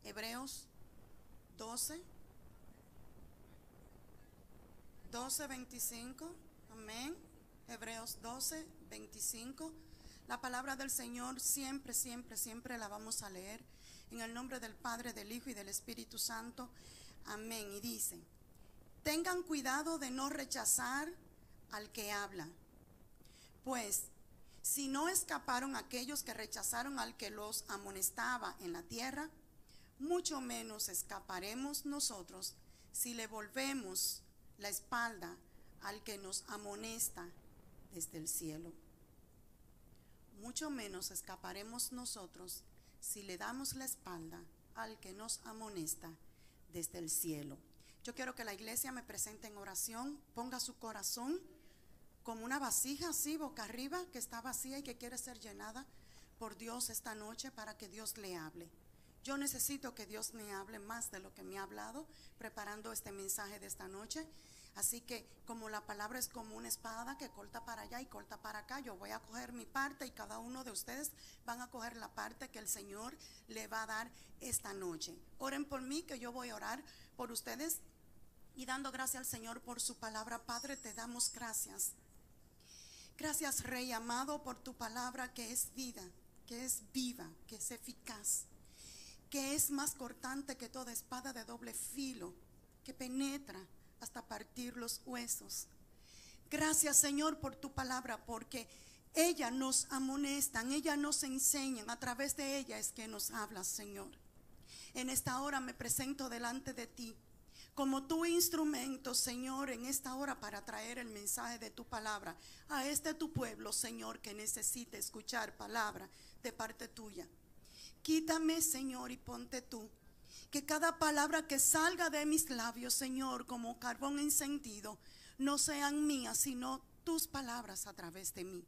Hebreos 12, 25. Amén. Hebreos 12, 25. La palabra del Señor siempre, siempre, siempre la vamos a leer en el nombre del Padre, del Hijo y del Espíritu Santo. Amén. Y dice: tengan cuidado de no rechazar al que habla, pues si no escaparon aquellos que rechazaron al que los amonestaba en la tierra, mucho menos escaparemos nosotros si le volvemos la espalda al que nos amonesta desde el cielo. Mucho menos escaparemos nosotros si le damos la espalda al que nos amonesta desde el cielo. Yo quiero que la iglesia me presente en oración. Ponga su corazón como una vasija así boca arriba, que está vacía y que quiere ser llenada por Dios esta noche, para que Dios le hable. Yo necesito que Dios me hable más de lo que me ha hablado preparando este mensaje de esta noche. Así que como la palabra es como una espada que corta para allá y corta para acá, yo voy a coger mi parte y cada uno de ustedes van a coger la parte que el Señor le va a dar esta noche. Oren por mí, que yo voy a orar por ustedes, y dando gracias al Señor por su palabra. Padre, te damos gracias. Gracias, Rey amado, por tu palabra, que es vida, que es viva, que es eficaz, que es más cortante que toda espada de doble filo, que penetra hasta partir los huesos. Gracias, Señor, por tu palabra, porque ella nos amonestan, ella nos enseñan, a través de ella es que nos hablas, Señor. En esta hora me presento delante de ti como tu instrumento, Señor, en esta hora para traer el mensaje de tu palabra a este tu pueblo, Señor, que necesita escuchar palabra de parte tuya. Quítame, Señor, y ponte tú. Que cada palabra que salga de mis labios, Señor, como carbón encendido, no sean mías, sino tus palabras a través de mí.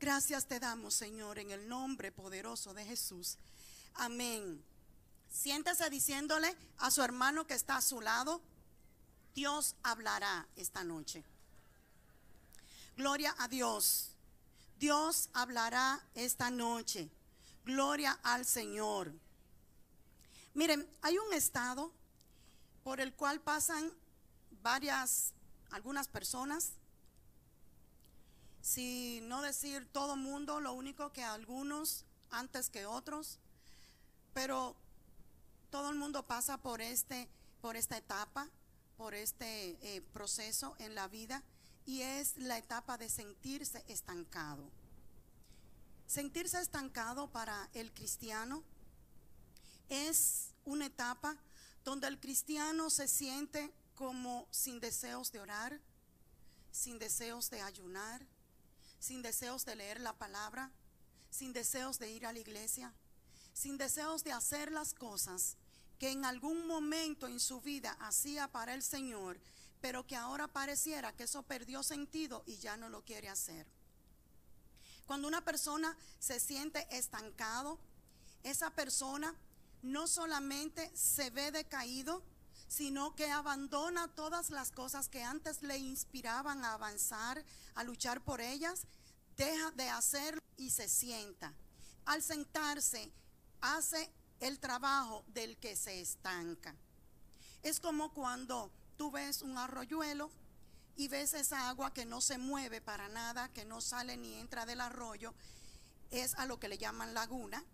Gracias te damos, Señor, en el nombre poderoso de Jesús. Amén. Siéntese diciéndole a su hermano que está a su lado: Dios hablará esta noche. Gloria a Dios. Dios hablará esta noche. Gloria al Señor. Miren, hay un estado por el cual pasan algunas personas, si no decir todo mundo, lo único que algunos antes que otros, pero todo el mundo pasa por esta etapa, por este proceso en la vida, y es la etapa de sentirse estancado. Sentirse estancado para el cristiano es una etapa donde el cristiano se siente como sin deseos de orar, sin deseos de ayunar, sin deseos de leer la palabra, sin deseos de ir a la iglesia, sin deseos de hacer las cosas que en algún momento en su vida hacía para el Señor, pero que ahora pareciera que eso perdió sentido y ya no lo quiere hacer. Cuando una persona se siente estancado, esa persona no solamente se ve decaído, sino que abandona todas las cosas que antes le inspiraban a avanzar, a luchar por ellas, deja de hacerlo y se sienta. Al sentarse, hace el trabajo del que se estanca. Es como cuando tú ves un arroyuelo y ves esa agua que no se mueve para nada, que no sale ni entra del arroyo, es a lo que le llaman laguna.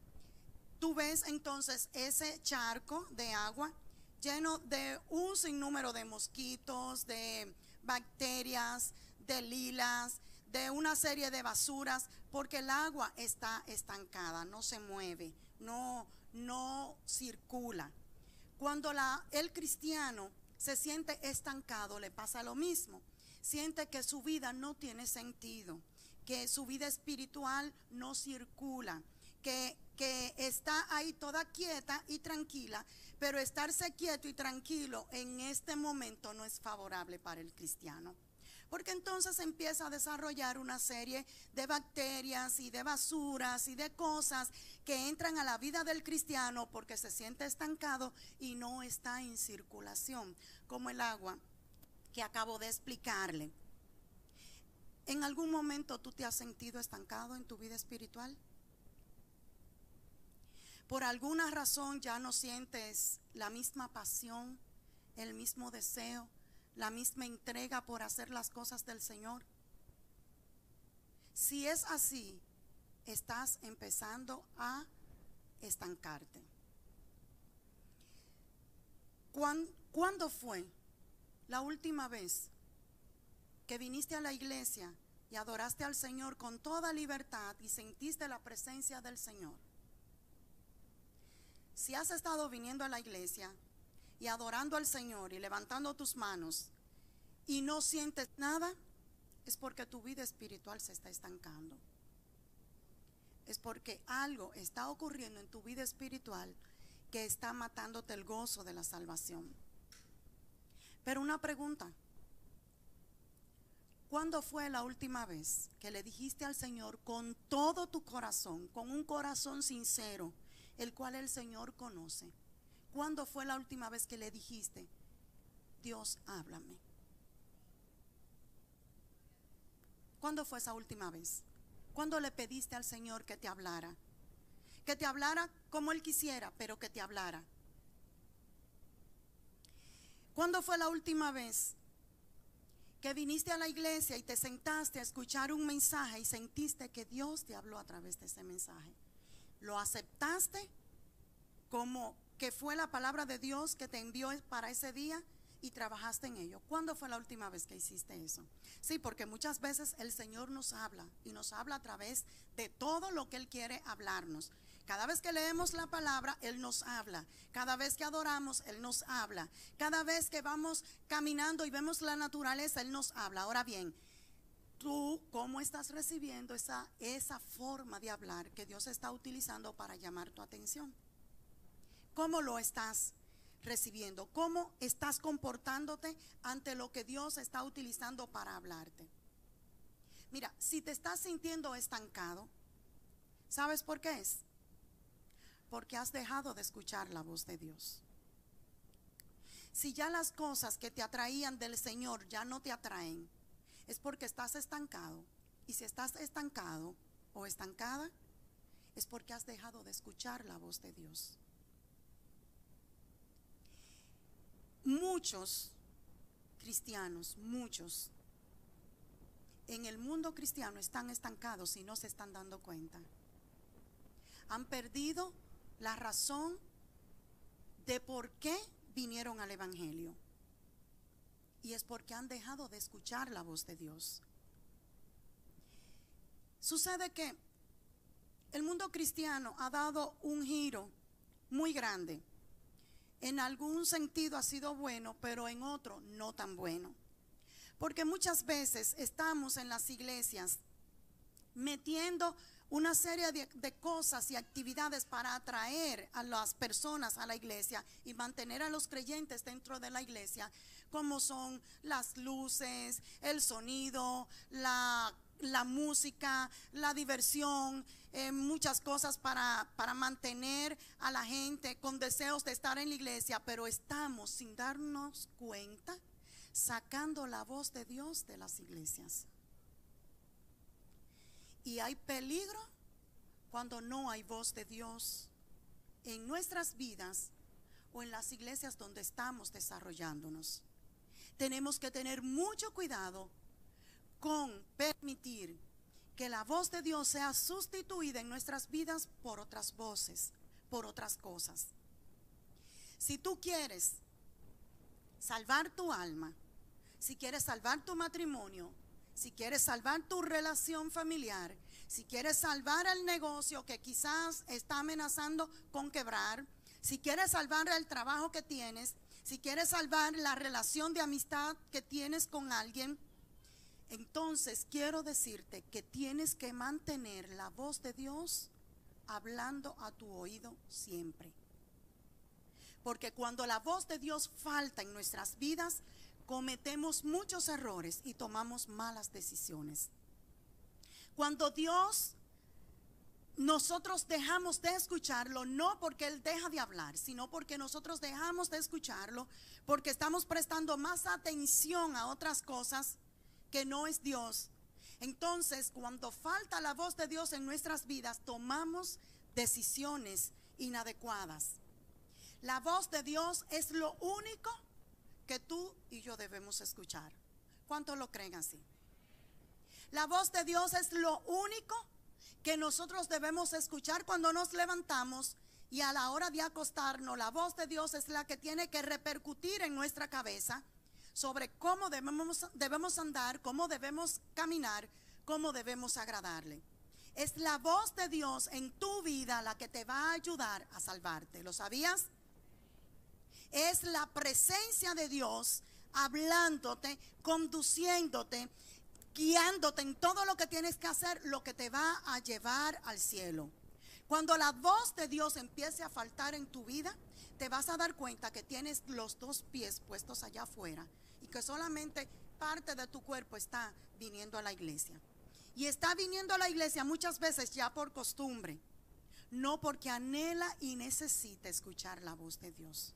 Tú ves entonces ese charco de agua lleno de un sinnúmero de mosquitos, de bacterias, de lilas, de una serie de basuras, porque el agua está estancada, no se mueve, no circula. Cuando el cristiano se siente estancado, le pasa lo mismo. Siente que su vida no tiene sentido, que su vida espiritual no circula, que está ahí toda quieta y tranquila, pero estarse quieto y tranquilo en este momento no es favorable para el cristiano, porque entonces empieza a desarrollar una serie de bacterias y de basuras y de cosas que entran a la vida del cristiano porque se siente estancado y no está en circulación, como el agua que acabo de explicarle. ¿En algún momento tú te has sentido estancado en tu vida espiritual? por alguna razón ya no sientes la misma pasión, el mismo deseo, la misma entrega por hacer las cosas del Señor. Si es así, estás empezando a estancarte. ¿Cuándo fue la última vez que viniste a la iglesia y adoraste al Señor con toda libertad y sentiste la presencia del Señor? Si has estado viniendo a la iglesia y adorando al Señor y levantando tus manos y no sientes nada, es porque tu vida espiritual se está estancando. Es porque algo está ocurriendo en tu vida espiritual que está matándote el gozo de la salvación. Pero una pregunta: ¿cuándo fue la última vez que le dijiste al Señor con todo tu corazón, con un corazón sincero, el cual el Señor conoce? ¿Cuándo fue la última vez que le dijiste: Dios, háblame? ¿Cuándo fue esa última vez? ¿Cuándo le pediste al Señor que te hablara? Que te hablara como Él quisiera, pero que te hablara. ¿Cuándo fue la última vez que viniste a la iglesia y te sentaste a escuchar un mensaje y sentiste que Dios te habló a través de ese mensaje? ¿Lo aceptaste como que fue la palabra de Dios que te envió para ese día y trabajaste en ello? ¿Cuándo fue la última vez que hiciste eso? Sí, porque muchas veces el Señor nos habla y nos habla a través de todo lo que Él quiere hablarnos. Cada vez que leemos la palabra, Él nos habla. Cada vez que adoramos, Él nos habla. Cada vez que vamos caminando y vemos la naturaleza, Él nos habla. Ahora bien, ¿tú cómo estás recibiendo esa forma de hablar que Dios está utilizando para llamar tu atención? ¿Cómo lo estás recibiendo? ¿Cómo estás comportándote ante lo que Dios está utilizando para hablarte? Mira, si te estás sintiendo estancado, ¿sabes por qué es? Porque has dejado de escuchar la voz de Dios. Si ya las cosas que te atraían del Señor ya no te atraen, es porque estás estancado. Y si estás estancado o estancada, es porque has dejado de escuchar la voz de Dios. Muchos cristianos, muchos en el mundo cristiano están estancados y no se están dando cuenta. Han perdido la razón de por qué vinieron al Evangelio. Y es porque han dejado de escuchar la voz de Dios. Sucede que el mundo cristiano ha dado un giro muy grande. En algún sentido ha sido bueno, pero en otro no tan bueno. Porque muchas veces estamos en las iglesias metiendo una serie de cosas y actividades para atraer a las personas a la iglesia y mantener a los creyentes dentro de la iglesia, como son las luces, el sonido, la música, la diversión, muchas cosas para mantener a la gente con deseos de estar en la iglesia, pero estamos, sin darnos cuenta, sacando la voz de Dios de las iglesias. Y hay peligro cuando no hay voz de Dios en nuestras vidas o en las iglesias donde estamos desarrollándonos. Tenemos que tener mucho cuidado con permitir que la voz de Dios sea sustituida en nuestras vidas por otras voces, por otras cosas. Si tú quieres salvar tu alma, si quieres salvar tu matrimonio, si quieres salvar tu relación familiar, si quieres salvar el negocio que quizás está amenazando con quebrar, si quieres salvar el trabajo que tienes, si quieres salvar la relación de amistad que tienes con alguien, entonces quiero decirte que tienes que mantener la voz de Dios hablando a tu oído siempre. Porque cuando la voz de Dios falta en nuestras vidas, cometemos muchos errores y tomamos malas decisiones. Cuando nosotros dejamos de escucharlo, no porque Él deja de hablar, sino porque nosotros dejamos de escucharlo, porque estamos prestando más atención a otras cosas que no es Dios. Entonces, cuando falta la voz de Dios en nuestras vidas, tomamos decisiones inadecuadas. La voz de Dios es lo único que tú y yo debemos escuchar. ¿Cuántos lo creen así? La voz de Dios es lo único que nosotros debemos escuchar cuando nos levantamos, y a la hora de acostarnos. La voz de Dios es la que tiene que repercutir en nuestra cabeza sobre cómo debemos andar, cómo debemos caminar, cómo debemos agradarle. Es la voz de Dios en tu vida la que te va a ayudar a salvarte. ¿Lo sabías? Es la presencia de Dios hablándote, conduciéndote, guiándote en todo lo que tienes que hacer, lo que te va a llevar al cielo. Cuando la voz de Dios empiece a faltar en tu vida, te vas a dar cuenta que tienes los dos pies puestos allá afuera y que solamente parte de tu cuerpo está viniendo a la iglesia. Y está viniendo a la iglesia muchas veces ya por costumbre, no porque anhela y necesita escuchar la voz de Dios.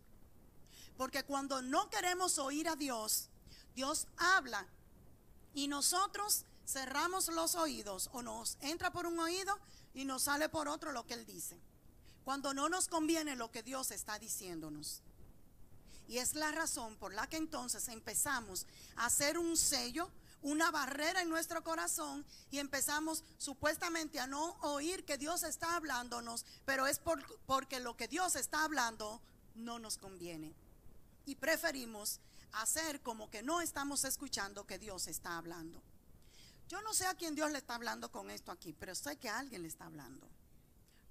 Porque cuando no queremos oír a Dios, Dios habla y nosotros cerramos los oídos, o nos entra por un oído y nos sale por otro lo que Él dice, cuando no nos conviene lo que Dios está diciéndonos. Y es la razón por la que entonces empezamos a hacer un sello, una barrera en nuestro corazón, y empezamos supuestamente a no oír que Dios está hablándonos, pero es porque lo que Dios está hablando no nos conviene, y preferimos hacer como que no estamos escuchando que Dios está hablando. Yo no sé a quién Dios le está hablando con esto aquí, pero sé que a alguien le está hablando,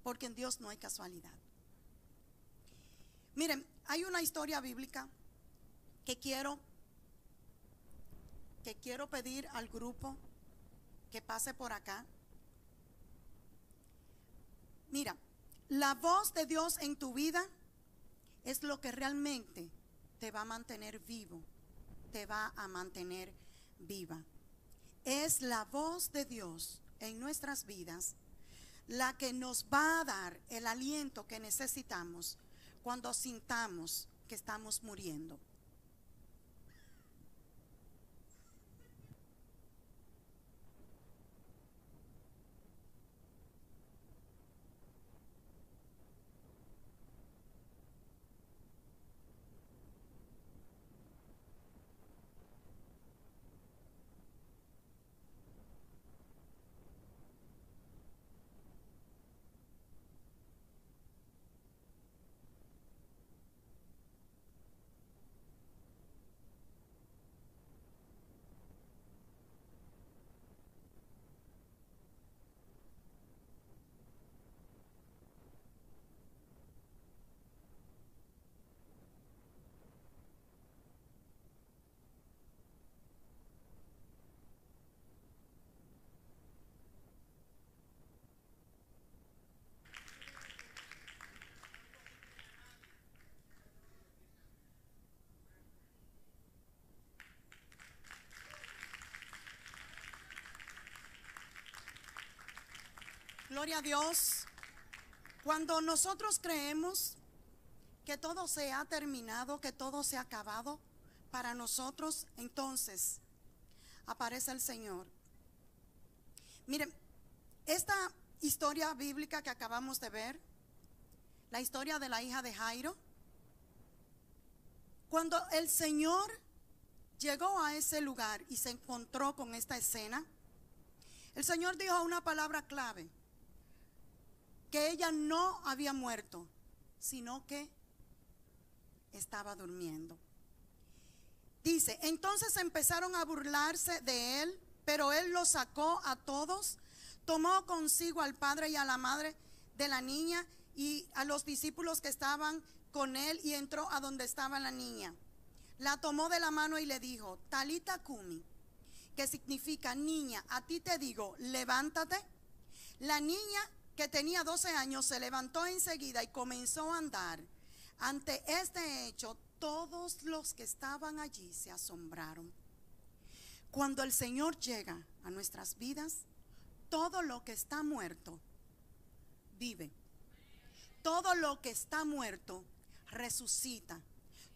porque en Dios no hay casualidad. Miren, hay una historia bíblica que quiero pedir al grupo que pase por acá. Mira, la voz de Dios en tu vida es lo que realmente te va a mantener vivo, te va a mantener viva. Es la voz de Dios en nuestras vidas la que nos va a dar el aliento que necesitamos cuando sintamos que estamos muriendo. Gloria a Dios. Cuando nosotros creemos que todo se ha terminado, que todo se ha acabado para nosotros, entonces aparece el Señor. Miren, esta historia bíblica que acabamos de ver, la historia de la hija de Jairo, cuando el Señor llegó a ese lugar y se encontró con esta escena, el Señor dijo una palabra clave: que ella no había muerto, sino que estaba durmiendo. Dice, entonces empezaron a burlarse de él, pero él los sacó a todos, tomó consigo al padre y a la madre de la niña y a los discípulos que estaban con él, y entró a donde estaba la niña. La tomó de la mano y le dijo, Talita Kumi, que significa, niña, a ti te digo, levántate. La niña, que tenía 12 años, se levantó enseguida y comenzó a andar. Ante este hecho, todos los que estaban allí se asombraron. Cuando el Señor llega a nuestras vidas, todo lo que está muerto vive. Todo lo que está muerto resucita.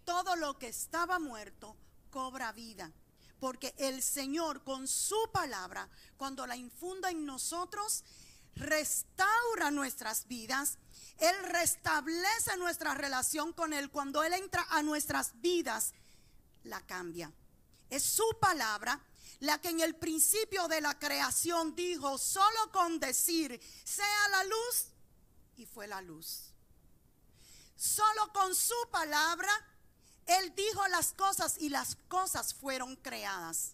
Todo lo que estaba muerto cobra vida. Porque el Señor, con su palabra, cuando la infunda en nosotros, restaura nuestras vidas, Él restablece nuestra relación con Él. Cuando Él entra a nuestras vidas, la cambia. Es su palabra la que en el principio de la creación dijo, solo con decir, sea la luz, y fue la luz. Solo con su palabra, Él dijo las cosas y las cosas fueron creadas.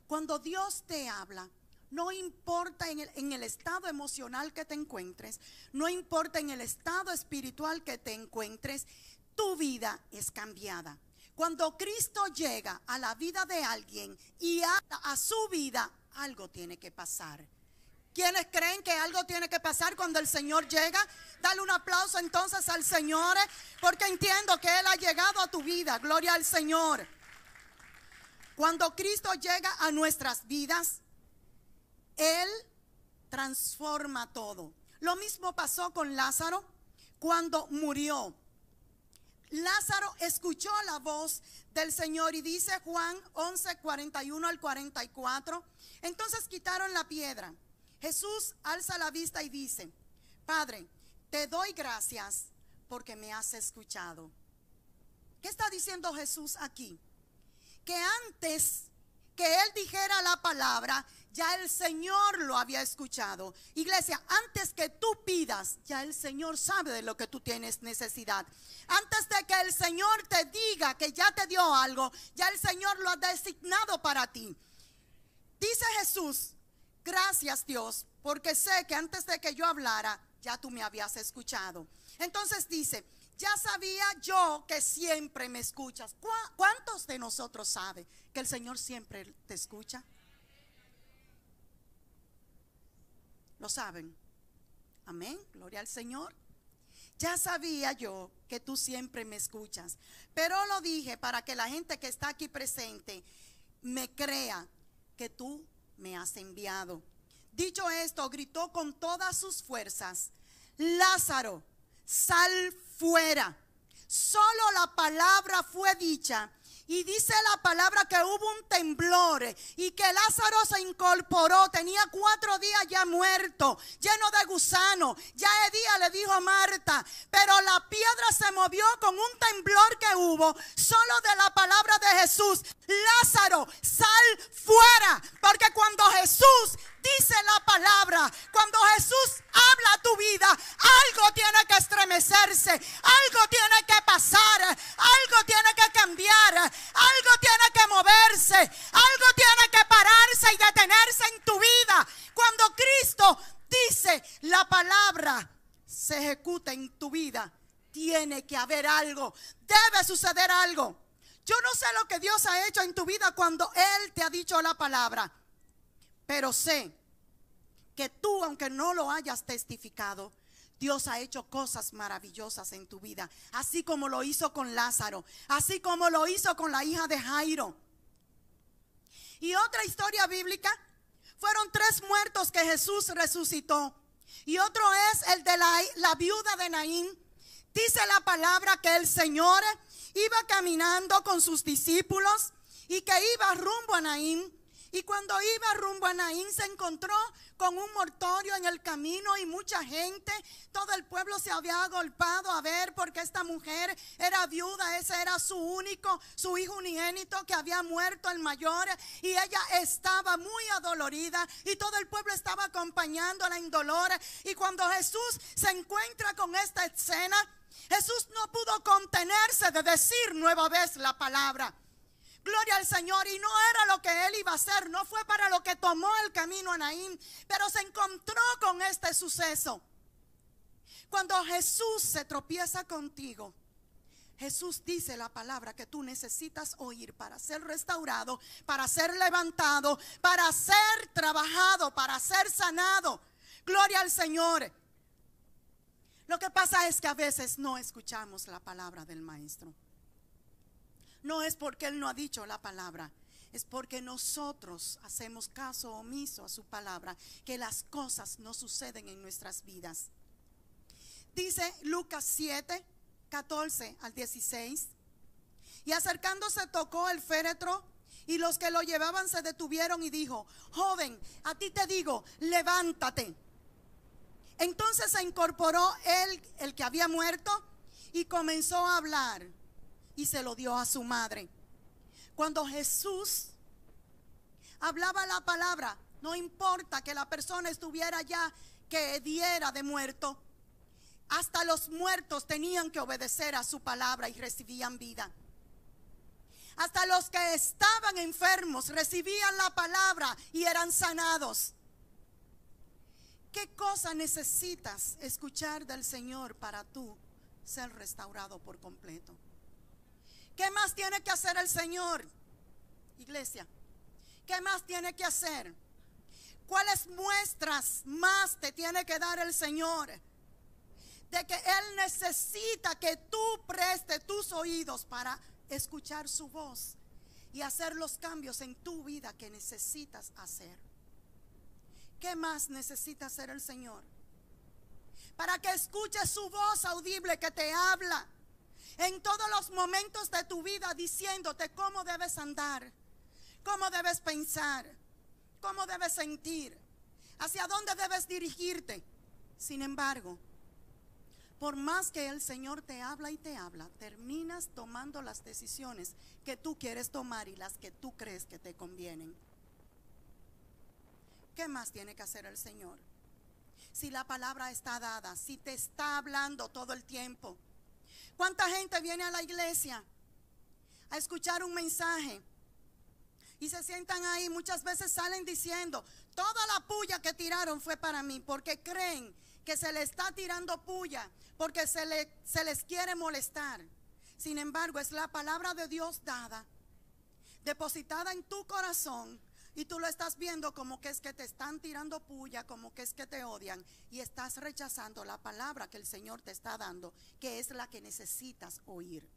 Cuando Dios te habla, no importa en el estado emocional que te encuentres, no importa en el estado espiritual que te encuentres, tu vida es cambiada. Cuando Cristo llega a la vida de alguien y a su vida, algo tiene que pasar. ¿Quiénes creen que algo tiene que pasar cuando el Señor llega? Dale un aplauso entonces al Señor, porque entiendo que Él ha llegado a tu vida. Gloria al Señor. Cuando Cristo llega a nuestras vidas, Él transforma todo. Lo mismo pasó con Lázaro cuando murió. Lázaro escuchó la voz del Señor y dice Juan 11, 41 al 44. Entonces quitaron la piedra. Jesús alza la vista y dice, Padre, te doy gracias porque me has escuchado. ¿Qué está diciendo Jesús aquí? Que antes que Él dijera la palabra, ya el Señor lo había escuchado. Iglesia, antes que tú pidas, ya el Señor sabe de lo que tú tienes necesidad. Antes de que el Señor te diga que ya te dio algo, ya el Señor lo ha designado para ti. Dice Jesús, gracias Dios, porque sé que antes de que yo hablara, ya tú me habías escuchado. Entonces dice, ya sabía yo que siempre me escuchas. ¿Cuántos de nosotros saben que el Señor siempre te escucha? ¿Lo saben? Amén, gloria al Señor. Ya sabía yo que tú siempre me escuchas, pero lo dije para que la gente que está aquí presente me crea que tú me has enviado. Dicho esto, gritó con todas sus fuerzas, Lázaro, sal fuera. Solo la palabra fue dicha. Y dice la palabra que hubo un temblor y que Lázaro se incorporó. Tenía 4 días ya muerto, lleno de gusano. Ya Edía le dijo a Marta, pero la piedra se movió con un temblor que hubo solo de la palabra de Jesús. Lázaro, sal fuera. Porque cuando Jesús dice la palabra, cuando Jesús habla a tu vida, algo tiene que estremecerse, algo tiene que pasar, algo tiene que cambiar, algo tiene que moverse, algo tiene que pararse y detenerse en tu vida. Cuando Cristo dice la palabra, se ejecuta en tu vida, tiene que haber algo, debe suceder algo. Yo no sé lo que Dios ha hecho en tu vida cuando Él te ha dicho la palabra, pero sé que tú, aunque no lo hayas testificado, Dios ha hecho cosas maravillosas en tu vida, así como lo hizo con Lázaro, así como lo hizo con la hija de Jairo. Y otra historia bíblica, fueron 3 muertos que Jesús resucitó. Y otro es el de la viuda de Naín. Dice la palabra que el Señor iba caminando con sus discípulos y que iba rumbo a Naín. Y cuando iba rumbo a Naín se encontró con un mortorio en el camino y mucha gente. Todo el pueblo se había agolpado a ver, porque esta mujer era viuda. Ese era su hijo unigénito que había muerto, el mayor. Y ella estaba muy adolorida y todo el pueblo estaba acompañándola en dolor. Y cuando Jesús se encuentra con esta escena, Jesús no pudo contenerse de decir nueva vez la palabra. Gloria al Señor. Y no era lo que Él iba a hacer, no fue para lo que tomó el camino a Naín, pero se encontró con este suceso. Cuando Jesús se tropieza contigo, Jesús dice la palabra que tú necesitas oír para ser restaurado, para ser levantado, para ser trabajado, para ser sanado. Gloria al Señor. Lo que pasa es que a veces no escuchamos la palabra del Maestro. No es porque Él no ha dicho la palabra, es porque nosotros hacemos caso omiso a su palabra, que las cosas no suceden en nuestras vidas. Dice Lucas 7, 14 al 16. Y acercándose tocó el féretro, y los que lo llevaban se detuvieron y dijo: joven, a ti te digo, levántate. Entonces se incorporó él, el que había muerto, y comenzó a hablar y se lo dio a su madre. Cuando Jesús hablaba la palabra, no importa que la persona estuviera ya que diera de muerto, hasta los muertos tenían que obedecer a su palabra y recibían vida. Hasta los que estaban enfermos recibían la palabra y eran sanados. ¿Qué cosa necesitas escuchar del Señor para tú ser restaurado por completo? ¿Qué más tiene que hacer el Señor, iglesia? ¿Qué más tiene que hacer? ¿Cuáles muestras más te tiene que dar el Señor de que Él necesita que tú prestes tus oídos para escuchar su voz y hacer los cambios en tu vida que necesitas hacer? ¿Qué más necesita hacer el Señor? Para que escuches su voz audible que te habla en todos los momentos de tu vida, diciéndote cómo debes andar, cómo debes pensar, cómo debes sentir, hacia dónde debes dirigirte. Sin embargo, por más que el Señor te habla y te habla, terminas tomando las decisiones que tú quieres tomar y las que tú crees que te convienen. ¿Qué más tiene que hacer el Señor? Si la palabra está dada, si te está hablando todo el tiempo. ¿Cuánta gente viene a la iglesia a escuchar un mensaje y se sientan ahí? Muchas veces salen diciendo: toda la puya que tiraron fue para mí, porque creen que se le está tirando puya, porque se les quiere molestar. Sin embargo, es la palabra de Dios dada, depositada en tu corazón, y tú lo estás viendo como que es que te están tirando puya, como que es que te odian, y estás rechazando la palabra que el Señor te está dando, que es la que necesitas oír.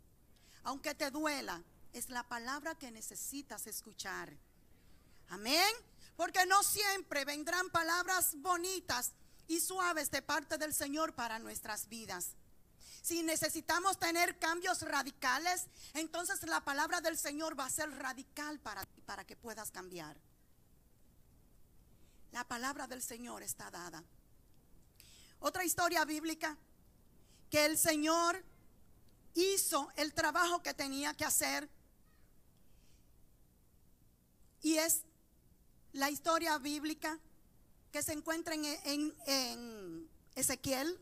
Aunque te duela, es la palabra que necesitas escuchar. Amén. Porque no siempre vendrán palabras bonitas y suaves de parte del Señor para nuestras vidas. Si necesitamos tener cambios radicales, entonces la palabra del Señor va a ser radical para ti, para que puedas cambiar. La palabra del Señor está dada. Otra historia bíblica, que el Señor hizo el trabajo que tenía que hacer, y es la historia bíblica que se encuentra en Ezequiel,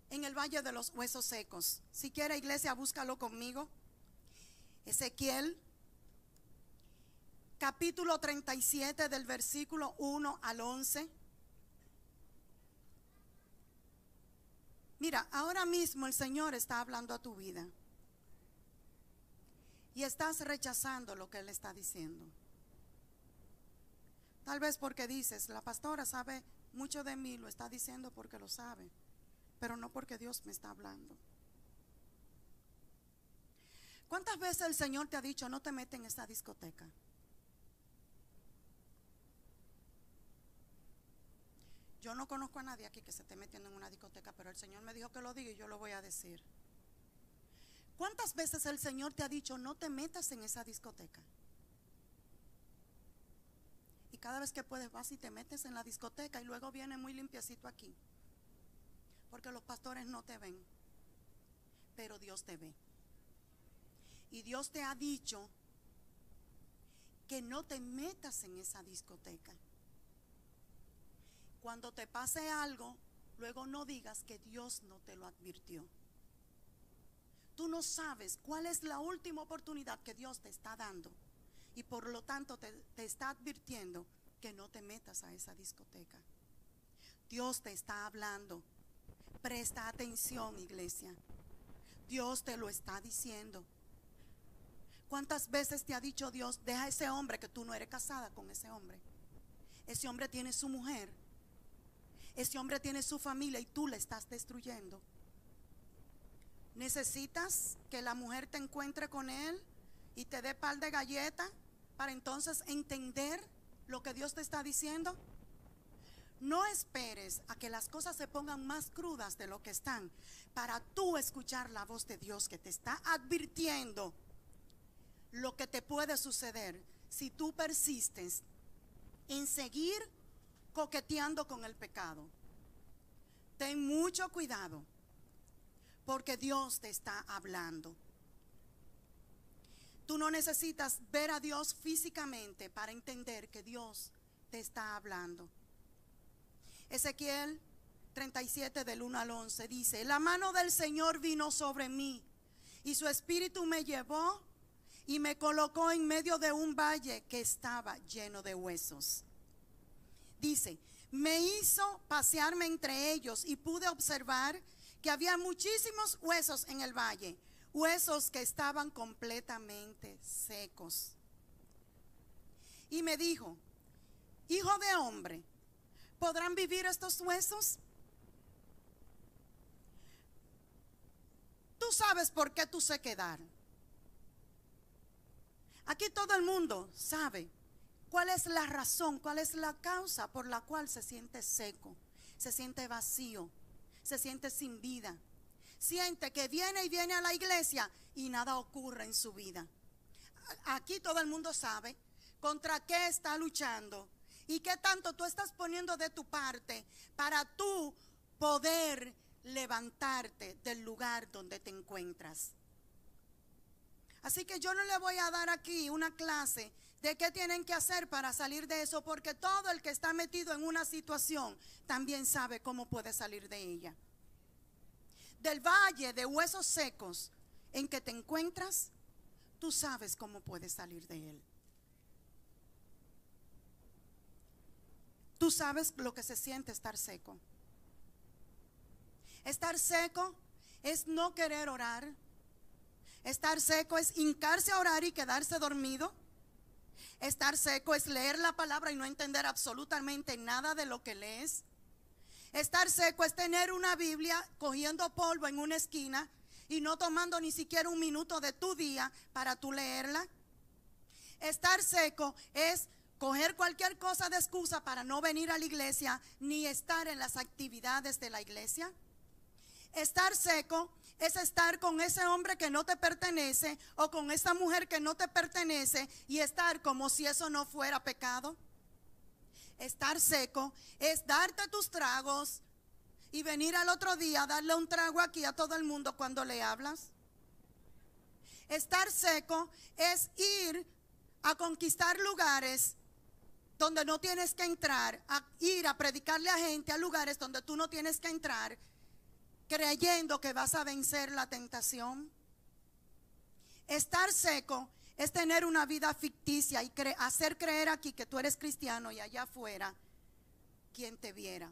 en el Valle de los Huesos Secos. Si quiere, iglesia, búscalo conmigo. Ezequiel, capítulo 37, del versículo 1 al 11. Mira, ahora mismo el Señor está hablando a tu vida y estás rechazando lo que Él está diciendo. Tal vez porque dices: la pastora sabe mucho de mí, lo está diciendo porque lo sabe, pero no porque Dios me está hablando. ¿Cuántas veces el Señor te ha dicho: no te metas en esa discoteca? Yo no conozco a nadie aquí que se esté metiendo en una discoteca, pero el Señor me dijo que lo diga y yo lo voy a decir. ¿Cuántas veces el Señor te ha dicho: no te metas en esa discoteca? Y cada vez que puedes vas y te metes en la discoteca, y luego viene muy limpiecito aquí, porque los pastores no te ven, pero Dios te ve. Y Dios te ha dicho que no te metas en esa discoteca. Cuando te pase algo, luego no digas que Dios no te lo advirtió. Tú no sabes cuál es la última oportunidad que Dios te está dando, y por lo tanto te está advirtiendo que no te metas a esa discoteca. Dios te está hablando. Presta atención, iglesia. Dios te lo está diciendo. ¿Cuántas veces te ha dicho Dios: deja a ese hombre, que tú no eres casada con ese hombre? Ese hombre tiene su mujer, ese hombre tiene su familia, y tú le estás destruyendo. ¿Necesitas que la mujer te encuentre con él y te dé par de galletas para entonces entender lo que Dios te está diciendo? No esperes a que las cosas se pongan más crudas de lo que están para tú escuchar la voz de Dios, que te está advirtiendo lo que te puede suceder si tú persistes en seguir coqueteando con el pecado. Ten mucho cuidado, porque Dios te está hablando. Tú no necesitas ver a Dios físicamente para entender que Dios te está hablando. Ezequiel 37 del 1 al 11 dice: la mano del Señor vino sobre mí, y su espíritu me llevó y me colocó en medio de un valle que estaba lleno de huesos. Dice: me hizo pasearme entre ellos y pude observar que había muchísimos huesos en el valle, huesos que estaban completamente secos. Y me dijo: hijo de hombre, ¿podrán vivir estos huesos? Tú sabes por qué tu sequedad. Aquí todo el mundo sabe cuál es la razón, cuál es la causa por la cual se siente seco, se siente vacío, se siente sin vida. Siente que viene y viene a la iglesia y nada ocurre en su vida. Aquí todo el mundo sabe contra qué está luchando y qué tanto tú estás poniendo de tu parte para tú poder levantarte del lugar donde te encuentras. Así que yo no le voy a dar aquí una clase de qué tienen que hacer para salir de eso, porque todo el que está metido en una situación también sabe cómo puede salir de ella. Del valle de huesos secos en que te encuentras, tú sabes cómo puedes salir de él. Tú sabes lo que se siente estar seco. Estar seco es no querer orar. Estar seco es hincarse a orar y quedarse dormido. Estar seco es leer la palabra y no entender absolutamente nada de lo que lees. Estar seco es tener una Biblia cogiendo polvo en una esquina y no tomando ni siquiera un minuto de tu día para tú leerla. Estar seco es coger cualquier cosa de excusa para no venir a la iglesia ni estar en las actividades de la iglesia. Estar seco es estar con ese hombre que no te pertenece o con esa mujer que no te pertenece y estar como si eso no fuera pecado. Estar seco es darte tus tragos y venir al otro día a darle un trago aquí a todo el mundo cuando le hablas. Estar seco es ir a conquistar lugares donde no tienes que entrar, a ir a predicarle a gente a lugares donde tú no tienes que entrar, creyendo que vas a vencer la tentación. Estar seco es tener una vida ficticia y hacer creer aquí que tú eres cristiano y allá afuera quien te viera.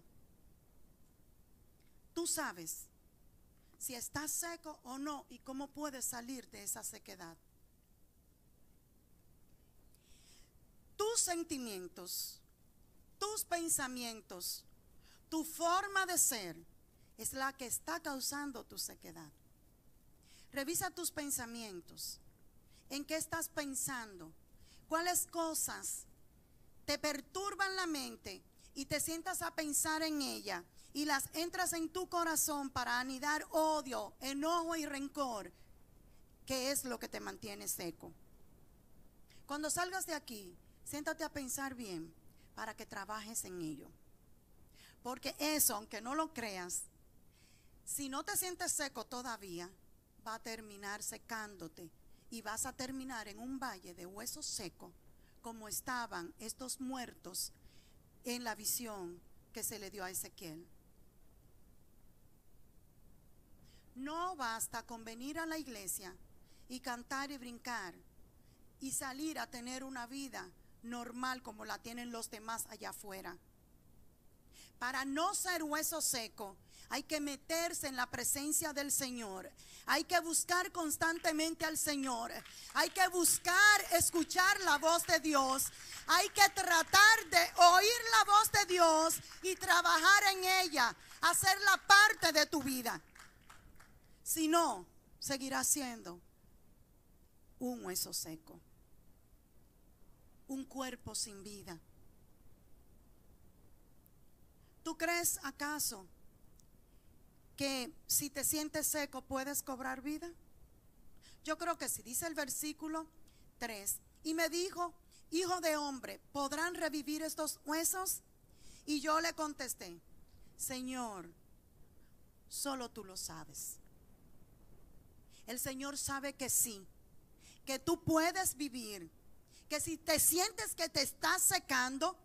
Tú sabes si estás seco o no y cómo puedes salir de esa sequedad. Tus sentimientos, tus pensamientos, tu forma de ser es la que está causando tu sequedad. Revisa tus pensamientos. ¿En qué estás pensando? ¿Cuáles cosas te perturban la mente y te sientas a pensar en ella y las entras en tu corazón para anidar odio, enojo y rencor? ¿Qué es lo que te mantiene seco? Cuando salgas de aquí, siéntate a pensar bien para que trabajes en ello. Porque eso, aunque no lo creas, si no te sientes seco todavía, va a terminar secándote y vas a terminar en un valle de huesos secos, como estaban estos muertos en la visión que se le dio a Ezequiel. No basta con venir a la iglesia y cantar y brincar y salir a tener una vida normal como la tienen los demás allá afuera. Para no ser hueso seco, hay que meterse en la presencia del Señor. Hay que buscar constantemente al Señor. Hay que buscar escuchar la voz de Dios. Hay que tratar de oír la voz de Dios y trabajar en ella, hacerla parte de tu vida. Si no, seguirás siendo un hueso seco, un cuerpo sin vida. ¿Tú crees acaso que si te sientes seco puedes cobrar vida? Yo creo que sí. Dice el versículo 3: y me dijo: hijo de hombre, ¿podrán revivir estos huesos? Y yo le contesté: Señor, solo tú lo sabes. El Señor sabe que sí, que tú puedes vivir, que si te sientes que te estás secando,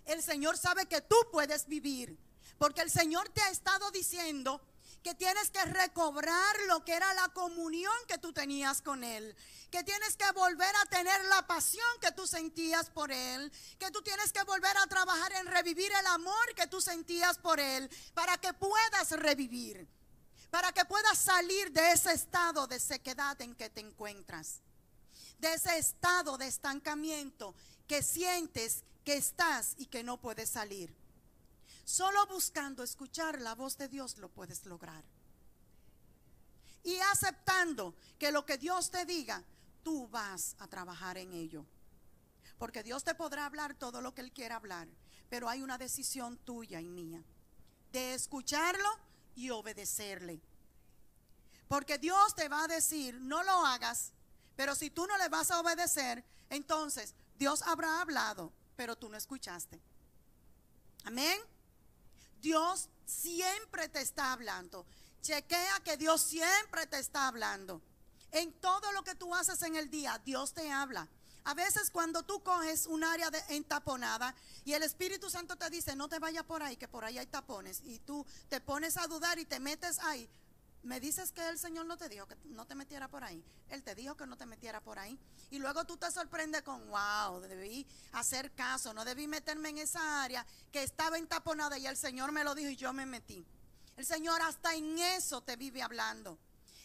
el Señor sabe que tú puedes vivir, porque el Señor te ha estado diciendo que tienes que recobrar lo que era la comunión que tú tenías con Él, que tienes que volver a tener la pasión que tú sentías por Él, que tú tienes que volver a trabajar en revivir el amor que tú sentías por Él, para que puedas revivir, para que puedas salir de ese estado de sequedad en que te encuentras, de ese estado de estancamiento que sientes que estás y que no puedes salir. Solo buscando escuchar la voz de Dios lo puedes lograr. Y aceptando que lo que Dios te diga, tú vas a trabajar en ello. Porque Dios te podrá hablar todo lo que Él quiera hablar, pero hay una decisión tuya y mía de escucharlo y obedecerle. Porque Dios te va a decir: no lo hagas, pero si tú no le vas a obedecer, entonces Dios habrá hablado, pero tú no escuchaste. Amén. Dios siempre te está hablando. Chequea que Dios siempre te está hablando. En todo lo que tú haces en el día, Dios te habla. A veces cuando tú coges un área entaponada y el Espíritu Santo te dice: no te vayas por ahí, que por ahí hay tapones, y tú te pones a dudar y te metes ahí. Me dices que el Señor no te dijo que no te metiera por ahí. Él te dijo que no te metiera por ahí. Y luego tú te sorprendes con: wow, debí hacer caso, no debí meterme en esa área que estaba entaponada y el Señor me lo dijo y yo me metí. El Señor hasta en eso te vive hablando.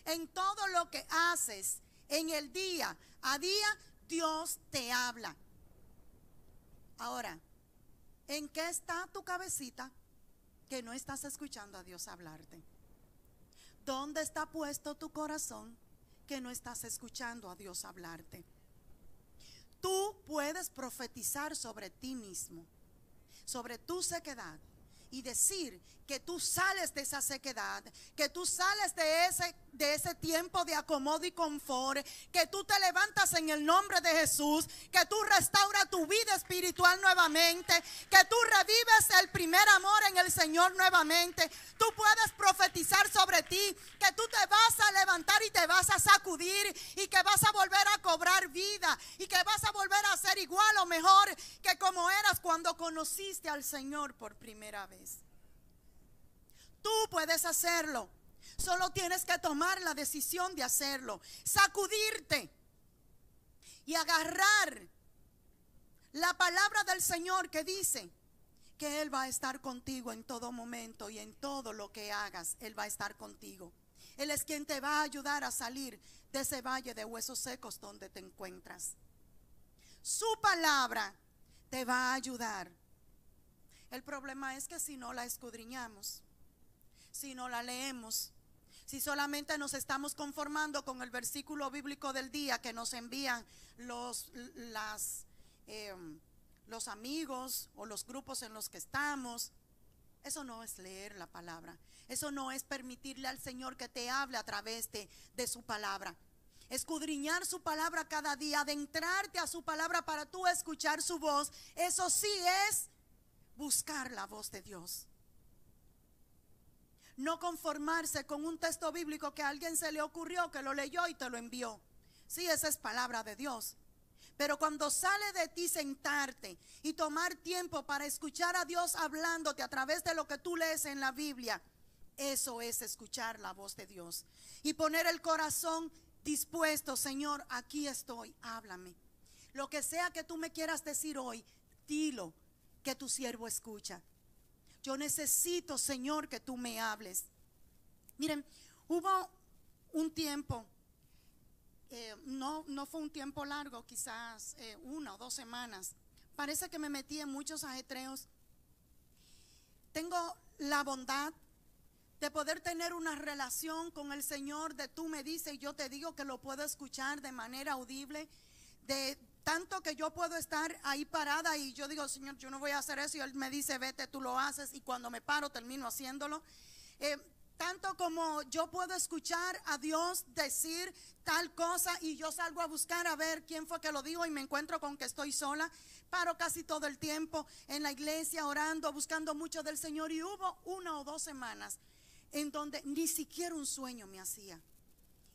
En todo lo que haces en el día a día, Dios te habla. Ahora, ¿en qué está tu cabecita que no estás escuchando a Dios hablarte? ¿Dónde está puesto tu corazón que no estás escuchando a Dios hablarte? Tú puedes profetizar sobre ti mismo, sobre tu sequedad, y decir que tú sales de esa sequedad, que tú sales de ese tiempo de acomodo y confort, que tú te levantas en el nombre de Jesús, que tú restauras tu vida espiritual nuevamente, que tú revives el primer amor en el Señor nuevamente. Tú puedes profetizar sobre ti que tú te vas a levantar y te vas a sacudir, y que vas a volver a cobrar vida, y que vas a volver a ser igual o mejor que como eras cuando conociste al Señor por primera vez. Tú puedes hacerlo. Solo tienes que tomar la decisión de hacerlo, sacudirte y agarrar la palabra del Señor que dice que Él va a estar contigo en todo momento, y en todo lo que hagas Él va a estar contigo. Él es quien te va a ayudar a salir de ese valle de huesos secos donde te encuentras. Su palabra te va a ayudar. El problema es que si no la escudriñamos, si no la leemos, si solamente nos estamos conformando con el versículo bíblico del día que nos envían los amigos o los grupos en los que estamos, eso no es leer la palabra. Eso no es permitirle al Señor que te hable a través de su palabra. Escudriñar su palabra cada día, adentrarte a su palabra para tú escuchar su voz, eso sí es buscar la voz de Dios. No conformarse con un texto bíblico que a alguien se le ocurrió, que lo leyó y te lo envió. Sí, esa es palabra de Dios. Pero cuando sale de ti sentarte y tomar tiempo para escuchar a Dios hablándote a través de lo que tú lees en la Biblia, eso es escuchar la voz de Dios. Y poner el corazón dispuesto: Señor, aquí estoy, háblame. Lo que sea que tú me quieras decir hoy, dilo, que tu siervo escucha. Yo necesito, Señor, que tú me hables. Miren, hubo un tiempo, no fue un tiempo largo, quizás 1 o 2 semanas. Parece que me metí en muchos ajetreos. Tengo la bondad de poder tener una relación con el Señor, de tú me dices y yo te digo, que lo puedo escuchar de manera audible, de tanto que yo puedo estar ahí parada y yo digo: Señor, yo no voy a hacer eso, y Él me dice: vete, tú lo haces, y cuando me paro termino haciéndolo. Tanto como yo puedo escuchar a Dios decir tal cosa y yo salgo a buscar a ver quién fue que lo dijo y me encuentro con que estoy sola. Paro casi todo el tiempo en la iglesia orando, buscando mucho del Señor, y hubo 1 o 2 semanas en donde ni siquiera un sueño me hacía.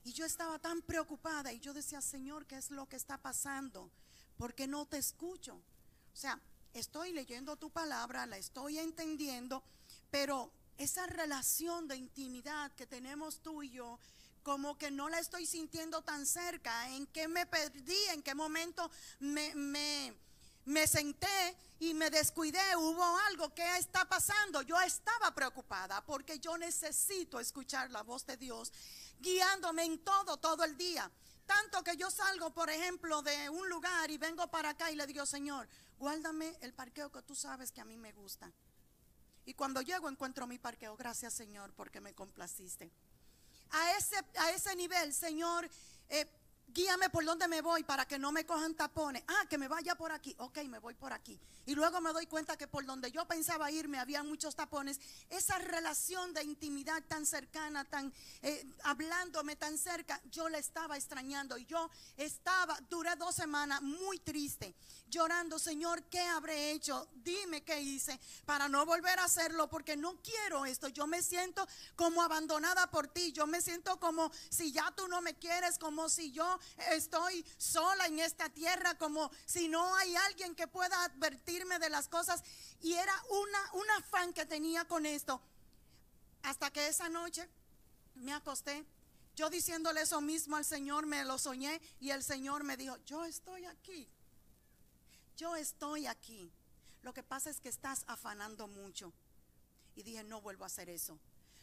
Y yo estaba tan preocupada y yo decía, Señor, ¿qué es lo que está pasando? Porque no te escucho. O sea, estoy leyendo tu palabra, la estoy entendiendo, pero esa relación de intimidad que tenemos tú y yo, como que no la estoy sintiendo tan cerca. ¿En qué me perdí? ¿En qué momento me senté y me descuidé? ¿Hubo algo? ¿Qué está pasando? Yo estaba preocupada porque yo necesito escuchar la voz de Dios guiándome en todo el día. Tanto que yo salgo, por ejemplo, de un lugar y vengo para acá y le digo, Señor, guárdame el parqueo que tú sabes que a mí me gusta. Y cuando llego encuentro mi parqueo. Gracias, Señor, porque me complaciste. A ese nivel, Señor, guíame por donde me voy para que no me cojan tapones. Que me vaya por aquí. Ok, me voy por aquí. Y luego me doy cuenta que por donde yo pensaba irme había muchos tapones. Esa relación de intimidad tan cercana, hablándome tan cerca, yo la estaba extrañando. Y yo duré 2 semanas muy triste, llorando. Señor, ¿qué habré hecho? Dime qué hice para no volver a hacerlo, porque no quiero esto. Yo me siento como abandonada por ti. Yo me siento como si ya tú no me quieres, como si yo estoy sola en esta tierra, como si no hay alguien que pueda advertirme de las cosas. Y era un afán que tenía con esto, hasta que esa noche me acosté, yo diciéndole eso mismo al Señor. Me lo soñé y el Señor me dijo, yo estoy aquí. Yo estoy aquí. Lo que pasa es que estás afanando mucho. Y dije, no vuelvo a hacer eso.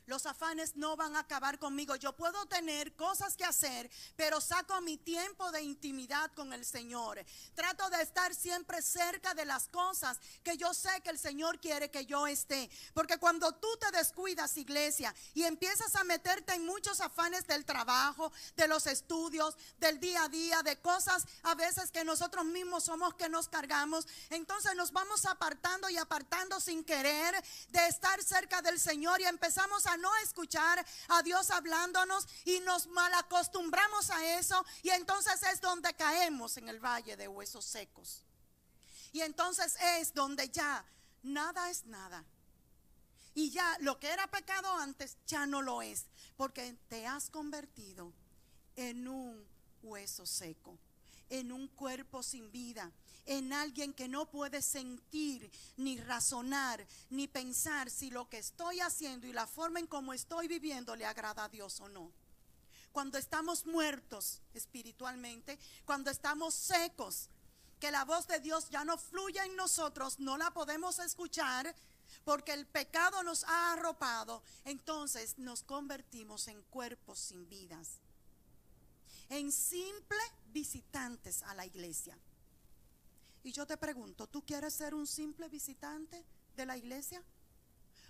Los afanes no van a acabar conmigo. Yo puedo tener cosas que hacer, pero saco mi tiempo de intimidad con el Señor. Trato de estar siempre cerca de las cosas que yo sé que el Señor quiere que yo esté. Porque cuando tú te descuidas, iglesia, y empiezas a meterte en muchos afanes del trabajo, de los estudios, del día a día, de cosas a veces que nosotros mismos somos que nos cargamos, entonces nos vamos apartando y apartando sin querer de estar cerca del Señor, y empezamos a no escuchar a Dios hablándonos y nos malacostumbramos a eso, y entonces es donde caemos en el valle de huesos secos. Y entonces es donde ya nada es nada. Y ya lo que era pecado antes ya no lo es, porque te has convertido en un hueso seco, en un cuerpo sin vida, en alguien que no puede sentir, ni razonar, ni pensar si lo que estoy haciendo y la forma en cómo estoy viviendo le agrada a Dios o no. Cuando estamos muertos espiritualmente, cuando estamos secos, que la voz de Dios ya no fluye en nosotros, no la podemos escuchar porque el pecado nos ha arropado, entonces nos convertimos en cuerpos sin vidas, en simples visitantes a la iglesia. Y yo te pregunto, ¿tú quieres ser un simple visitante de la iglesia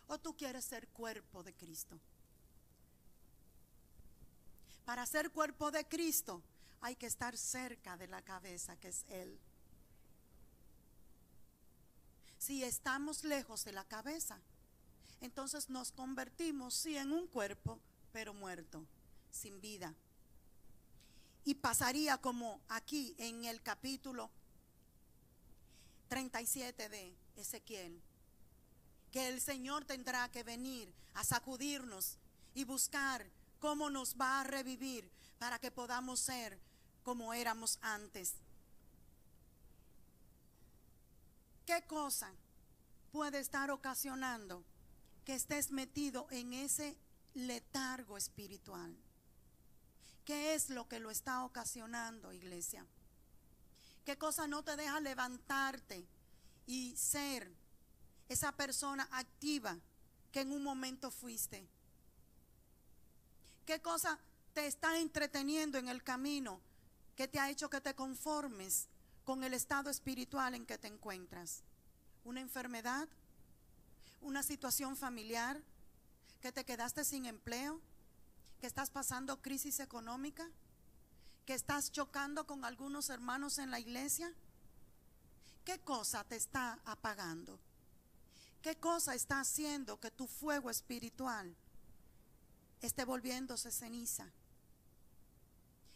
o tú quieres ser cuerpo de Cristo? Para ser cuerpo de Cristo hay que estar cerca de la cabeza, que es Él. Si estamos lejos de la cabeza, entonces nos convertimos sí en un cuerpo, pero muerto, sin vida. Y pasaría como aquí en el capítulo 37 de Ezequiel, que el Señor tendrá que venir a sacudirnos y buscar cómo nos va a revivir para que podamos ser como éramos antes. ¿Qué cosa puede estar ocasionando que estés metido en ese letargo espiritual? ¿Qué es lo que lo está ocasionando, iglesia? ¿Qué cosa no te deja levantarte y ser esa persona activa que en un momento fuiste? ¿Qué cosa te está entreteniendo en el camino que te ha hecho que te conformes con el estado espiritual en que te encuentras? ¿Una enfermedad? ¿Una situación familiar? ¿Que te quedaste sin empleo? ¿Que estás pasando crisis económica? ¿Que estás chocando con algunos hermanos en la iglesia? ¿Qué cosa te está apagando? ¿Qué cosa está haciendo que tu fuego espiritual esté volviéndose ceniza.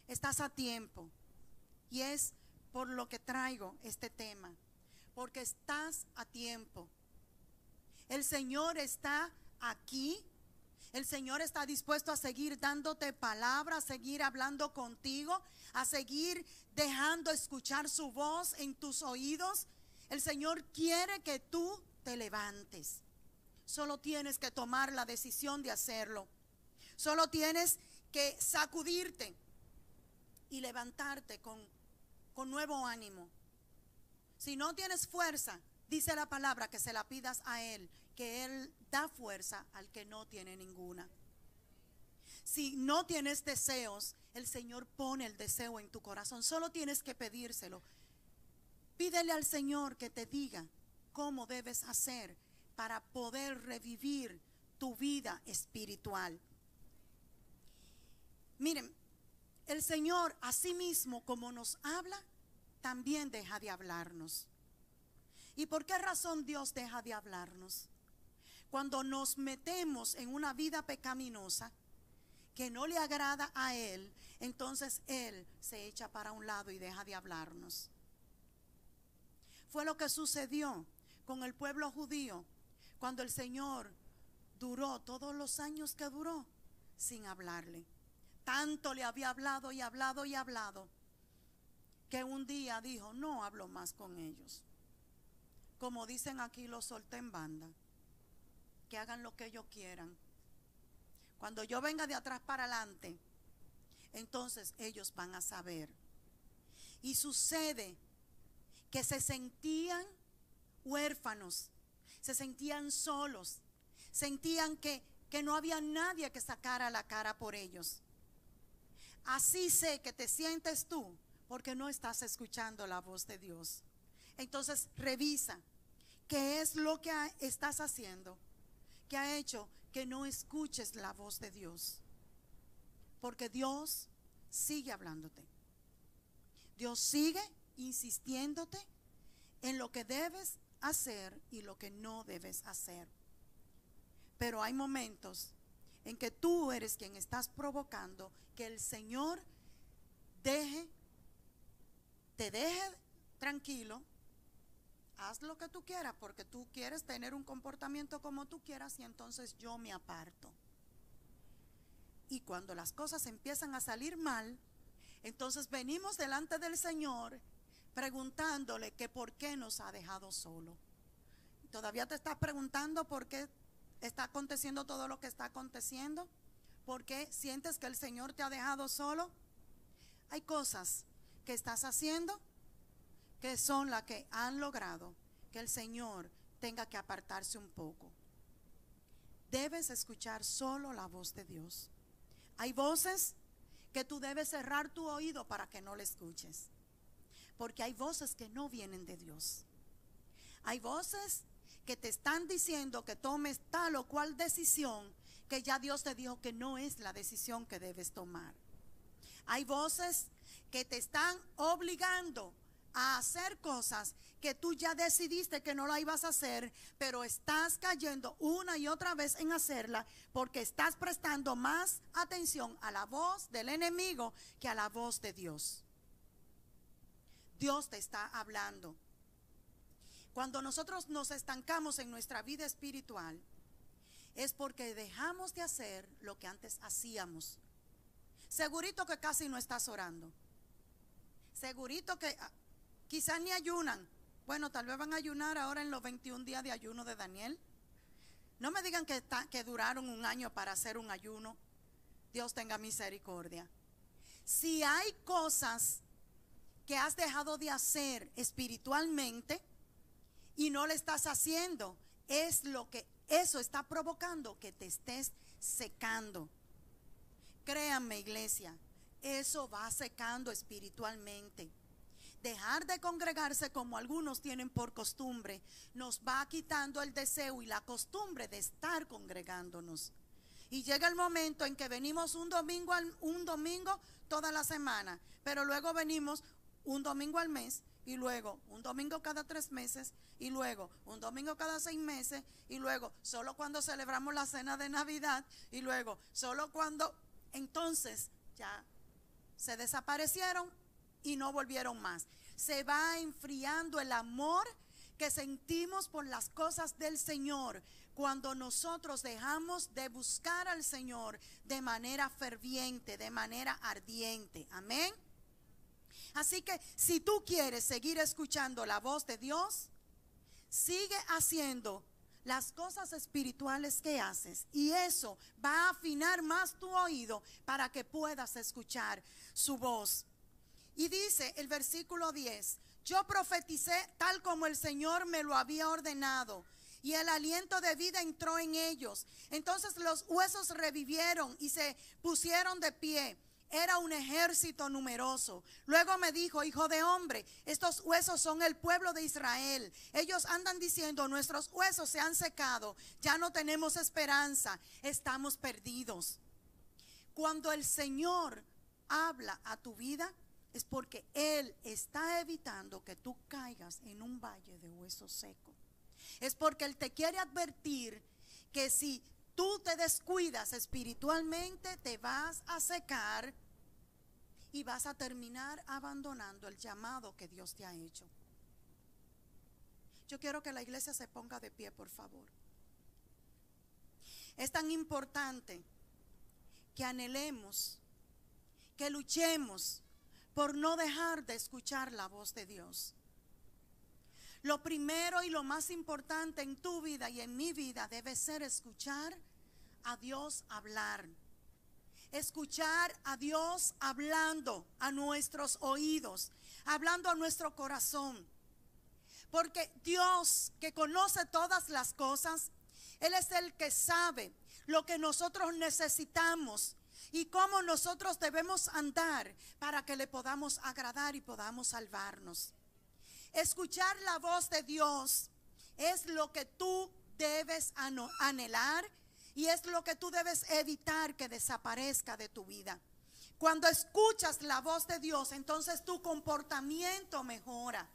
Estás a tiempo, y es por lo que traigo este tema, porque estás a tiempo. El Señor está aquí. El Señor está dispuesto a seguir dándote palabra, a seguir hablando contigo, a seguir dejando escuchar su voz en tus oídos. El Señor quiere que tú te levantes. Solo tienes que tomar la decisión de hacerlo. Solo tienes que sacudirte y levantarte con nuevo ánimo. Si no tienes fuerza, dice la palabra que se la pidas a Él, que Él da fuerza al que no tiene ninguna. Si no tienes deseos, el Señor pone el deseo en tu corazón. Solo tienes que pedírselo. Pídele al Señor que te diga cómo debes hacer para poder revivir tu vida espiritual. Miren, el Señor, así mismo como nos habla, también deja de hablarnos. ¿Y por qué razón Dios deja de hablarnos? Cuando nos metemos en una vida pecaminosa que no le agrada a Él, entonces Él se echa para un lado y deja de hablarnos. Fue lo que sucedió con el pueblo judío cuando el Señor duró todos los años que duró sin hablarle. Tanto le había hablado y hablado y hablado, que un día dijo: no hablo más con ellos. Como dicen aquí, los solté en banda, que hagan lo que ellos quieran. Cuando yo venga de atrás para adelante, entonces ellos van a saber. Y sucede que se sentían huérfanos, se sentían solos, sentían que no había nadie que sacara la cara por ellos. Así sé que te sientes tú, porque no estás escuchando la voz de Dios. Entonces revisa qué es lo que estás haciendo, que ha hecho que no escuches la voz de Dios. Porque Dios sigue hablándote. Dios sigue insistiéndote en lo que debes hacer y lo que no debes hacer. Pero hay momentos en que tú eres quien estás provocando que el Señor te deje tranquilo. Haz lo que tú quieras, porque tú quieres tener un comportamiento como tú quieras, y entonces yo me aparto. Y cuando las cosas empiezan a salir mal, entonces venimos delante del Señor preguntándole que por qué nos ha dejado solo. Todavía te estás preguntando por qué está aconteciendo todo lo que está aconteciendo. ¿Por qué sientes que el Señor te ha dejado solo? Hay cosas que estás haciendo que son las que han logrado que el Señor tenga que apartarse un poco. Debes escuchar solo la voz de Dios. Hay voces que tú debes cerrar tu oído para que no le escuches, porque hay voces que no vienen de Dios. Hay voces que te están diciendo que tomes tal o cual decisión que ya Dios te dijo que no es la decisión que debes tomar. Hay voces que te están obligando a hacer cosas que tú ya decidiste que no la ibas a hacer, pero estás cayendo una y otra vez en hacerla porque estás prestando más atención a la voz del enemigo que a la voz de Dios. Dios te está hablando. Cuando nosotros nos estancamos en nuestra vida espiritual, es porque dejamos de hacer lo que antes hacíamos. Segurito que casi no estás orando. Segurito que quizás ni ayunan. Bueno, tal vez van a ayunar ahora en los 21 días de ayuno de Daniel. No me digan que duraron un año para hacer un ayuno. Dios tenga misericordia. Si hay cosas que has dejado de hacer espiritualmente y no le estás haciendo, es lo que eso está provocando que te estés secando. Créanme, iglesia, eso va secando espiritualmente. Dejar de congregarse como algunos tienen por costumbre nos va quitando el deseo y la costumbre de estar congregándonos. Y llega el momento en que venimos un domingo toda la semana, pero luego venimos un domingo al mes, y luego un domingo cada 3 meses, y luego un domingo cada 6 meses, y luego solo cuando celebramos la cena de Navidad, y luego solo cuando, entonces ya se desaparecieron y no volvieron más. Se va enfriando el amor que sentimos por las cosas del Señor cuando nosotros dejamos de buscar al Señor de manera ferviente, de manera ardiente. Amén. Así que si tú quieres seguir escuchando la voz de Dios, sigue haciendo las cosas espirituales que haces, y eso va a afinar más tu oído para que puedas escuchar su voz. Y dice el versículo 10: yo profeticé tal como el Señor me lo había ordenado, y el aliento de vida entró en ellos. Entonces los huesos revivieron y se pusieron de pie. Era un ejército numeroso. Luego me dijo: hijo de hombre, estos huesos son el pueblo de Israel. Ellos andan diciendo: nuestros huesos se han secado, ya no tenemos esperanza, estamos perdidos. Cuando el Señor habla a tu vida, es porque Él está evitando que tú caigas en un valle de huesos secos. Es porque Él te quiere advertir que si tú te descuidas espiritualmente, te vas a secar y vas a terminar abandonando el llamado que Dios te ha hecho. Yo quiero que la iglesia se ponga de pie, por favor. Es tan importante que anhelemos, que luchemos por no dejar de escuchar la voz de Dios. Lo primero y lo más importante en tu vida y en mi vida debe ser escuchar a Dios hablar. Escuchar a Dios hablando a nuestros oídos, hablando a nuestro corazón. Porque Dios, que conoce todas las cosas, Él es el que sabe lo que nosotros necesitamos y cómo nosotros debemos andar para que le podamos agradar y podamos salvarnos. Escuchar la voz de Dios es lo que tú debes anhelar y es lo que tú debes evitar que desaparezca de tu vida. Cuando escuchas la voz de Dios, entonces tu comportamiento mejora.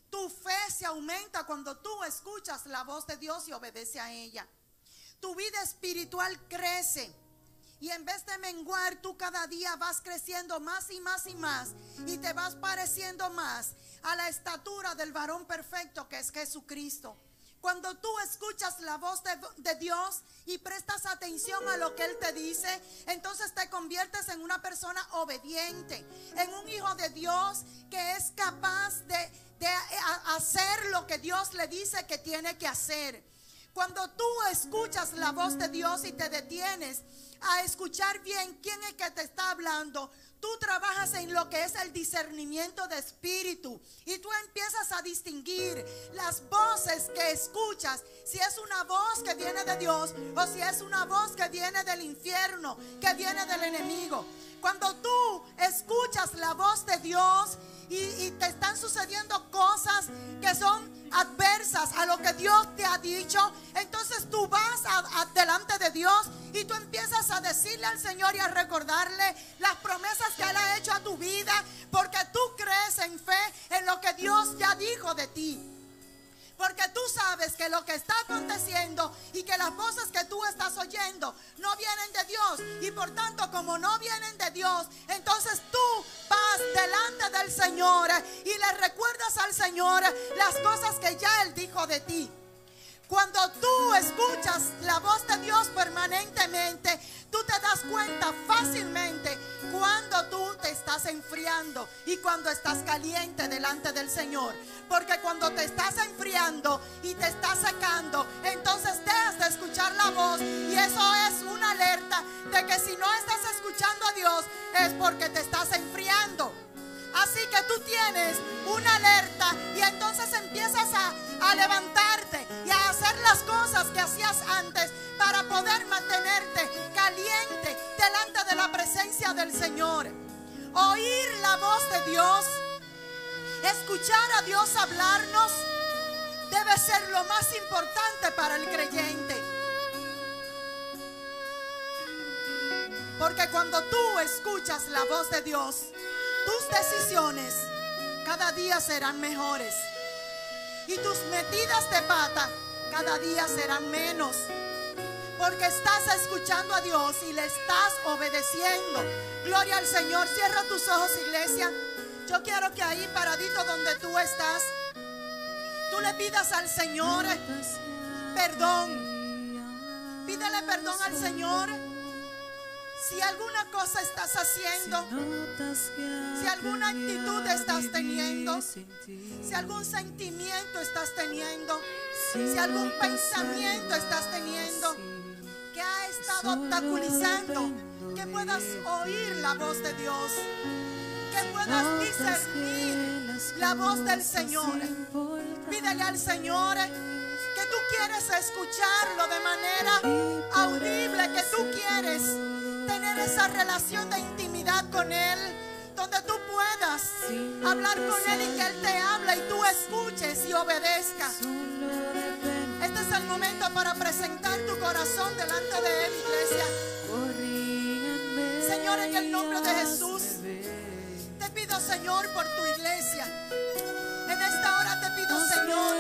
Tu fe se aumenta cuando tú escuchas la voz de Dios y obedeces a ella. Tu vida espiritual crece. Y en vez de menguar, tú cada día vas creciendo más y más y más, y te vas pareciendo más a la estatura del varón perfecto que es Jesucristo. Cuando tú escuchas la voz de Dios y prestas atención a lo que Él te dice, entonces te conviertes en una persona obediente, en un hijo de Dios que es capaz de hacer lo que Dios le dice que tiene que hacer. Cuando tú escuchas la voz de Dios y te detienes a escuchar bien quién es que te está hablando, tú trabajas en lo que es el discernimiento de espíritu y tú empiezas a distinguir las voces que escuchas, si es una voz que viene de Dios o si es una voz que viene del infierno, que viene del enemigo. Cuando tú escuchas la voz de Dios y te están sucediendo cosas que son adversas a lo que Dios te ha dicho, entonces tú vas delante de Dios y tú empiezas a decirle al Señor y a recordarle las promesas que Él ha hecho a tu vida, porque tú crees en fe en lo que Dios ya dijo de ti. Porque tú sabes que lo que está aconteciendo y que las voces que tú estás oyendo no vienen de Dios. Y por tanto, como no vienen de Dios, entonces tú vas delante del Señor y le recuerdas al Señor las cosas que ya Él dijo de ti. Cuando tú escuchas la voz de Dios permanentemente, tú te das cuenta fácilmente cuando tú te estás enfriando y cuando estás caliente delante del Señor. Porque cuando te estás enfriando y te estás secando, entonces dejas de escuchar la voz, y eso es una alerta de que si no estás escuchando a Dios es porque te estás enfriando. Así que tú tienes una alerta y entonces empiezas a levantarte y a hacer las cosas que hacías antes para poder mantenerte caliente delante de la presencia del Señor. Oír la voz de Dios, escuchar a Dios hablarnos, debe ser lo más importante para el creyente. Porque cuando tú escuchas la voz de Dios, tus decisiones cada día serán mejores. Y tus metidas de pata cada día serán menos. Porque estás escuchando a Dios y le estás obedeciendo. Gloria al Señor. Cierra tus ojos, iglesia. Yo quiero que ahí paradito donde tú estás, tú le pidas al Señor perdón. Pídele perdón al Señor. Si alguna cosa estás haciendo, si alguna actitud estás teniendo, si algún sentimiento estás teniendo, si algún pensamiento estás teniendo que ha estado obstaculizando que puedas oír la voz de Dios, que puedas discernir la voz del Señor. Pídele al Señor que tú quieres escucharlo de manera audible, que tú quieres tener esa relación de intimidad con Él, donde tú puedas hablar con Él y que Él te hable y tú escuches y obedezcas. Este es el momento para presentar tu corazón delante de Él, iglesia. Señor, en el nombre de Jesús, te pido, Señor, por tu iglesia. En esta hora te pido, Señor,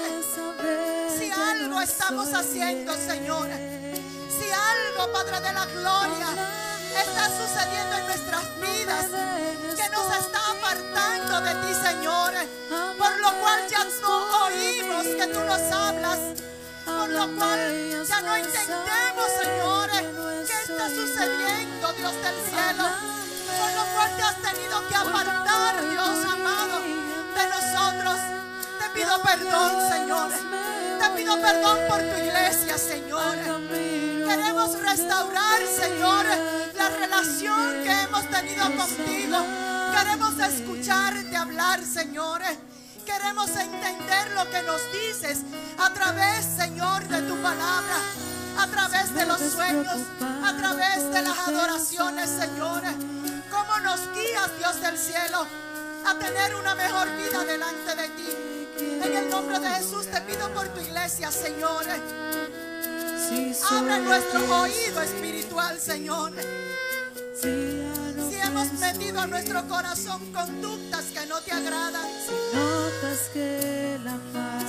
si algo estamos haciendo, Señor, si algo, Padre de la gloria, está sucediendo en nuestras vidas que nos está apartando de ti, Señor, por lo cual ya no oímos que tú nos hablas, por lo cual ya no entendemos, Señor, qué está sucediendo, Dios del cielo, por lo cual te has tenido que apartar, Dios amado, de nosotros. Te pido perdón, Señor. Te pido perdón por tu iglesia, Señor. Queremos restaurar, Señor, la relación que hemos tenido contigo. Queremos escucharte hablar, Señor. Queremos entender lo que nos dices a través, Señor, de tu palabra, a través de los sueños, a través de las adoraciones, Señor. Cómo nos guías, Dios del cielo, a tener una mejor vida delante de ti. En el nombre de Jesús te pido por tu iglesia, Señor. Abre nuestro oído espiritual, Señor. Si hemos metido a nuestro corazón conductas que no te agradan,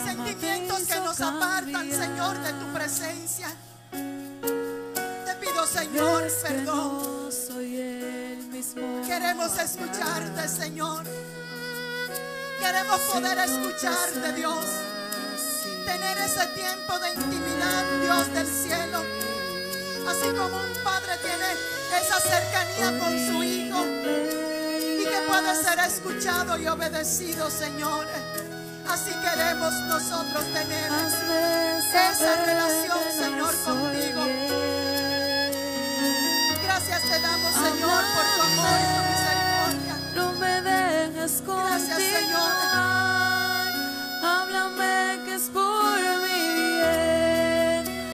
sentimientos que nos apartan, Señor, de tu presencia, te pido, Señor, perdón. Queremos escucharte, Señor. Queremos poder escucharte, Dios. Tener ese tiempo de intimidad, Dios del cielo. Así como un padre tiene esa cercanía con su hijo y que puede ser escuchado y obedecido, Señor. Así queremos nosotros tener esa relación, Señor, contigo. Gracias te damos, Señor, por tu amor y tu misericordia. No me dejes contigo. Gracias, Señor.